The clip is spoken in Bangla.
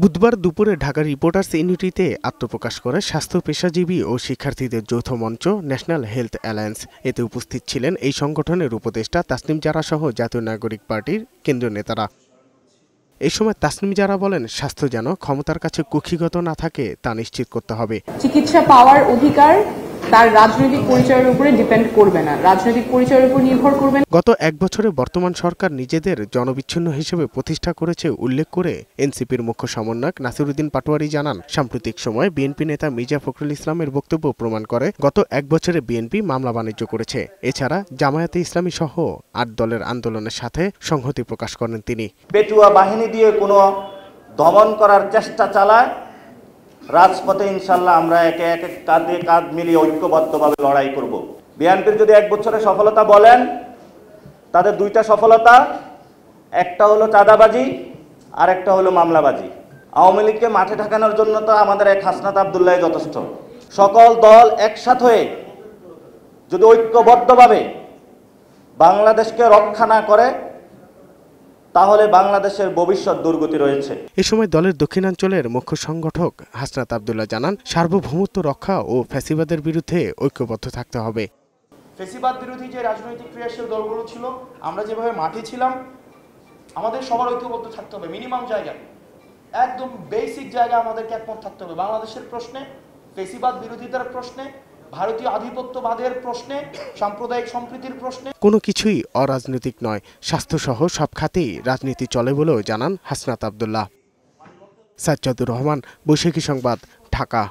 বুধবার দুপুরে ঢাকা রিপোর্টার্স ইউনিটিতে আত্মপ্রকাশ করে স্বাস্থ্য পেশাজীবী ও শিক্ষার্থীদের যৌথ মঞ্চ ন্যাশনাল হেলথ অ্যালায়েন্স। এতে উপস্থিত ছিলেন এই সংগঠনের উপদেষ্টা তাসনিম জারা সহ জাতীয় নাগরিক পার্টির কেন্দ্রীয় নেতারা। এই সময় তাসনিম জারা বলেন, স্বাস্থ্য যেন ক্ষমতার কাছে কুক্ষিগত না থাকে তা নিশ্চিত করতে হবে। চিকিৎসা পাওয়ার অধিকার তার রাজনৈতিক পরিচয়ের উপরে ডিপেন্ড করবে না, রাজনৈতিক পরিচয়ের উপর নির্ভর করবে না। গত এক বছরে বর্তমান সরকার নিজেদের জনবিচ্ছিন্ন হিসেবে প্রতিষ্ঠা করেছে উল্লেখ করে এনসিপির মুখ্য সমন্বয়ক নাসিরুদ্দিন পাটোয়ারি জানান, সাম্প্রতিক সময়ে বিএনপি নেতা মির্জা ফখরুল ইসলামের বক্তব্য প্রমাণ করে গত এক বছরে বিএনপি মামলা বাণিজ্য করেছে। এছাড়া জামায়াতে ইসলামী সহ ৮ দলের আন্দোলনের সাথে সংহতি প্রকাশ করেন তিনি। পেটুয়া বাহিনী দিয়ে কোনো দমন করার চেষ্টা চালায়, রাজপথে ইনশাল্লাহ আমরা একে একে কাঁধে কাঁধ মিলিয়ে ঐক্যবদ্ধভাবে লড়াই করব। বিএনপির যদি এক বছরের সফলতা বলেন, তাদের দুইটা সফলতা, একটা হলো চাঁদাবাজি আর একটা হলো মামলাবাজি। আওয়ামী লীগকে মাঠে ঠেকানোর জন্য তো আমাদের এক হাসনাত আব্দুল্লাহ যথেষ্ট। সকল দল একসাথ হয়ে যদি ঐক্যবদ্ধভাবে বাংলাদেশকে রক্ষা না করে, তাহলে বাংলাদেশের ভবিষ্যৎ দুর্গতি রয়েছে। এ সময় দলের দক্ষিণাঞ্চলের মুখ্য সংগঠক হাসনাত আব্দুল্লাহ জানান, সার্বভৌমত্ব রক্ষা ও ফ্যাসিবাদের বিরুদ্ধে ঐক্যবদ্ধ থাকতে হবে। ফ্যাসিবাদ বিরোধী যে রাজনৈতিক ক্রিয়াশীল দলগুলো ছিল, আমরা যেভাবে মাঠে ছিলাম, আমাদের সবার ঐক্যবদ্ধ থাকতে হবে। মিনিমাম জায়গা, একদম বেসিক জায়গা আমাদেরকে একমত থাকতে হবে। বাংলাদেশের প্রশ্নে, ফ্যাসিবাদ বিরোধিতার প্রশ্নে, ভারতীয় আধিপত্যবাদের প্রশ্নে, সাম্প্রদায়িক সম্প্রীতির প্রশ্নে। কোনো কিছুই অরাজনৈতিক নয়, স্বাস্থ্যসহ সব খাতেই রাজনীতি চলে বলেও জানান হাসনাত আব্দুল্লাহ। সাজ্জাদুর রহমান, বৈশাখী সংবাদ, ঢাকা।